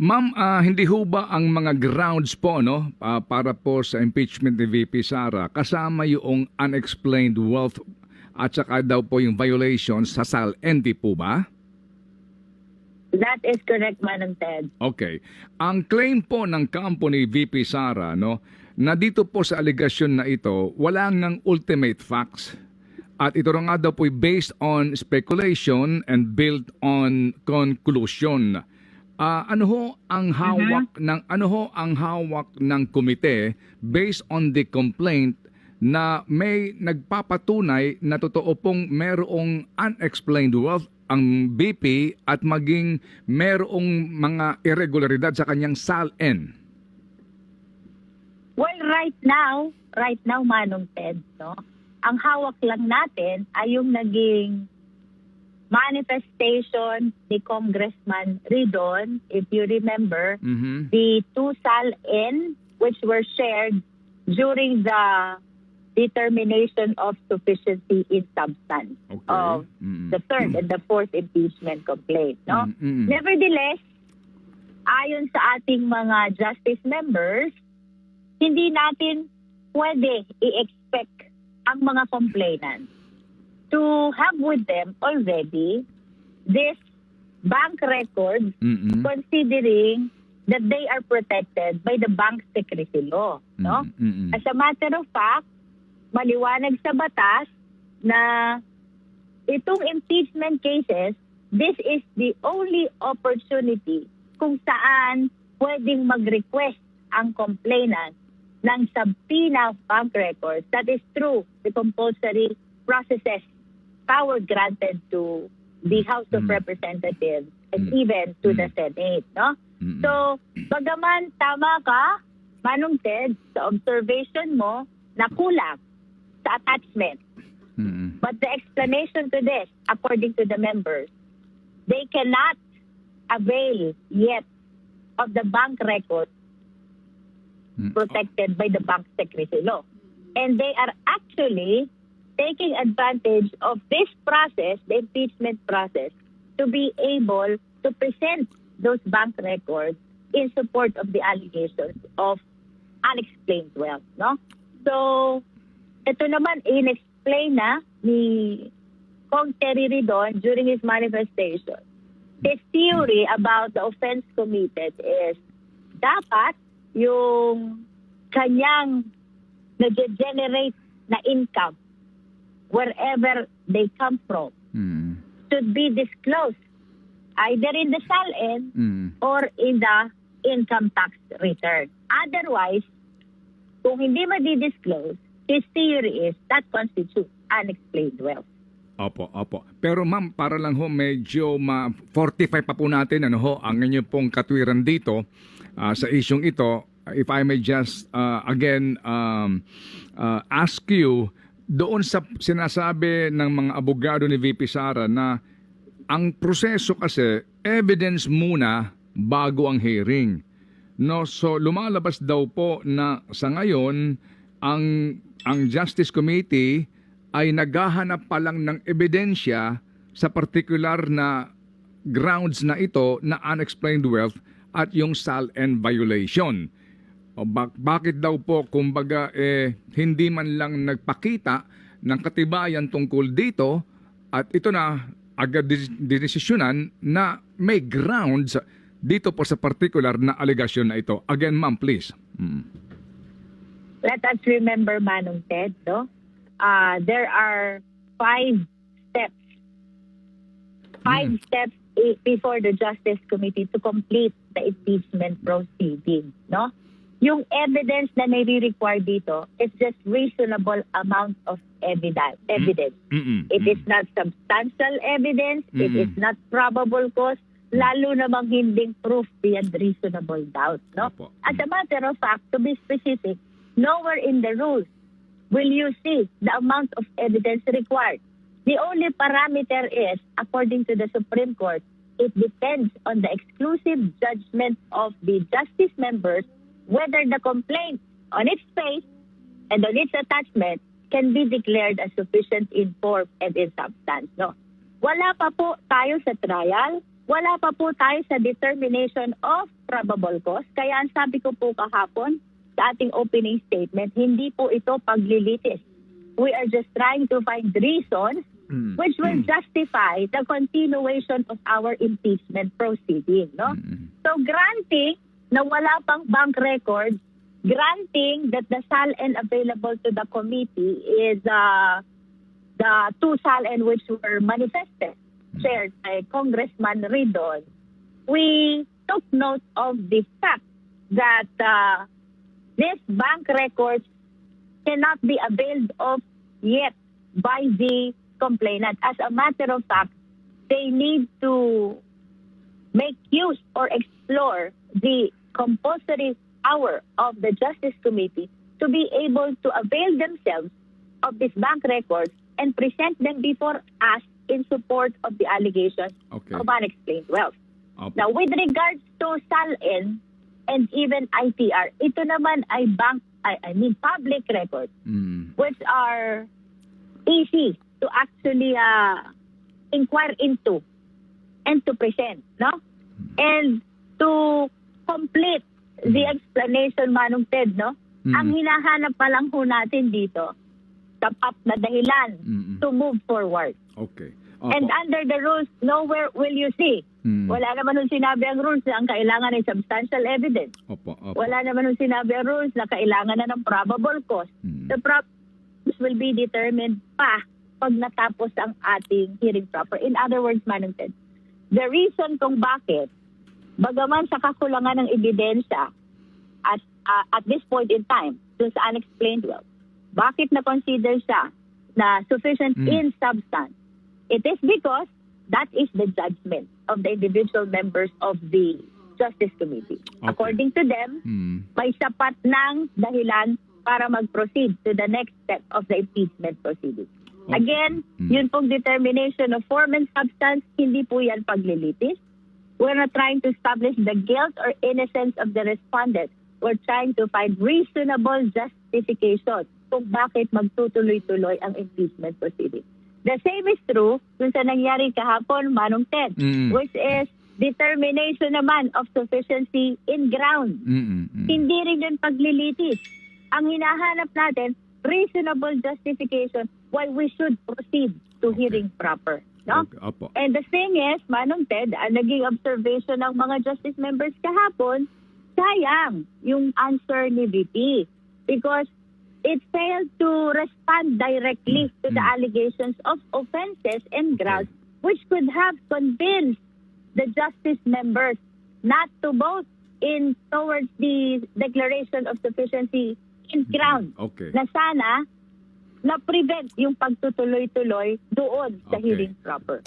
Ma'am, hindi ho ba ang mga grounds po no para po sa impeachment ni VP Sara kasama yung unexplained wealth at saka daw po yung violations sa SAL-N, di po ba? That is correct, Manong Ted. Okay. Ang claim po ng company VP Sara no na dito po sa allegation na ito wala ngang ultimate facts. At ito nga daw po based on speculation and built on conclusion. Ano ho ang hawak ng komite based on the complaint na may nagpapatunay na totoo pong merong unexplained wealth ang BP at maging merong mga irregularidad sa kanyang SAL-N? Well, right now, Manong Ted, no? Ang hawak lang natin ay yung naging manifestation ni Congressman Ridon, if you remember, the two SAL-N which were shared during the determination of sufficiency in substance of the third and the fourth impeachment complaint. No? Nevertheless, ayon sa ating mga justice members, hindi natin pwede i-expect ang mga complainants to have with them already this bank records, considering that they are protected by the bank secrecy law. No? As a matter of fact, maliwanag sa batas na itong impeachment cases, this is the only opportunity kung saan pwedeng mag-request ang complainant ng subpoena of bank records. That is through the compulsory processes power granted to the House of Representatives and even to the Senate, no? So, bagaman tama ka, Manong Ted, sa observation mo na kulang sa attachment. But the explanation to this, according to the members, they cannot avail yet of the bank record protected by the bank secrecy law. And they are actually taking advantage of this process, the impeachment process, to be able to present those bank records in support of the allegations of unexplained wealth. No? So, ito naman, in-explain na ni Kong Terry Ridon during his manifestation. His theory about the offense committed is dapat yung kanyang nag-generate na income wherever they come from should be disclosed either in the SAL-N or in the income tax return. Otherwise, kung hindi madi-disclose, his theory is that constitutes unexplained wealth. Opo. Pero ma'am, para lang ho medyo ma-fortify pa po natin ang inyo pong katwiran dito sa isyong ito, if I may just again ask you, doon sa sinasabi ng mga abogado ni VP Sara na ang proseso kasi evidence muna bago ang hearing. No, so lumalabas daw po na sa ngayon ang Justice Committee ay naghahanap pa lang ng ebidensya sa particular na grounds na ito na unexplained wealth at yung SAL-N violation. O bakit daw po kumbaga hindi man lang nagpakita ng katibayan tungkol dito at ito na agad dinesisyonan na may grounds dito po sa particular na allegation na ito. Again, ma'am, please. Let us remember, Manong Ted, no? There are 5 steps. 5 steps before the Justice Committee to complete the impeachment proceeding, no? Yung evidence na nai-require dito is just reasonable amount of evidence. It is not substantial evidence. It is not probable cause. Lalo namang hinding proof beyond reasonable doubt. No? As a matter of fact, to be specific, nowhere in the rules will you see the amount of evidence required. The only parameter is, according to the Supreme Court, it depends on the exclusive judgment of the justice members whether the complaint on its face and on its attachment can be declared as sufficient in form and in substance. No? Wala pa po tayo sa trial. wala pa po tayo sa determination of probable cause. Kaya ang sabi ko po kahapon sa ating opening statement, hindi po ito paglilitis. We are just trying to find reasons which will justify the continuation of our impeachment proceeding. No? So granting na wala pang bank records, granting that the SALN available to the committee is the two SALN which were manifested, shared by Congressman Ridon, we took note of the fact that these bank records cannot be availed of yet by the complainant. As a matter of fact, they need to make use or explore the compulsory power of the Justice Committee to be able to avail themselves of these bank records and present them before us in support of the allegations of unexplained wealth. Now, with regards to SALN and even ITR, ito naman ay public records which are easy to actually inquire into and to present, no? And to complete the explanation, Manong Ted, no? Ang hinahanap pa lang ho natin dito, tapat na dahilan to move forward. Okay. And under the rules, nowhere will you see. Wala naman nung sinabi ang rules na ang kailangan ay substantial evidence. Wala naman nung sinabi ang rules na kailangan na ng probable cause. The probable cause will be determined pa pag natapos ang ating hearing proper. In other words, Manong Ted, the reason kung bakit, bagaman sa kakulangan ng ebidensya at this point in time, dun sa unexplained wealth, bakit na-consider siya na sufficient in substance? It is because that is the judgment of the individual members of the Justice Committee. According to them, may sapat ng dahilan para mag-proceed to the next step of the impeachment proceeding. Again, yun pong determination of form and substance, hindi po yan paglilitis. We're not trying to establish the guilt or innocence of the respondent. We're trying to find reasonable justification kung bakit magtutuloy-tuloy ang impeachment proceeding. The same is true kung sa nangyari kahapon, Manong Ted, which is determination naman of sufficiency in ground. Hindi rin yun paglilitis. Ang hinahanap natin, reasonable justification why we should proceed to hearing proper. No? And the thing is, Manong Ted, ang naging observation ng mga justice members kahapon, sayang yung answer ni VP because it failed to respond directly to the allegations of offenses and grounds which could have convinced the justice members not to vote in towards the declaration of sufficiency in ground na sana na-prevent yung pagtutuloy-tuloy doon sa hearing proper.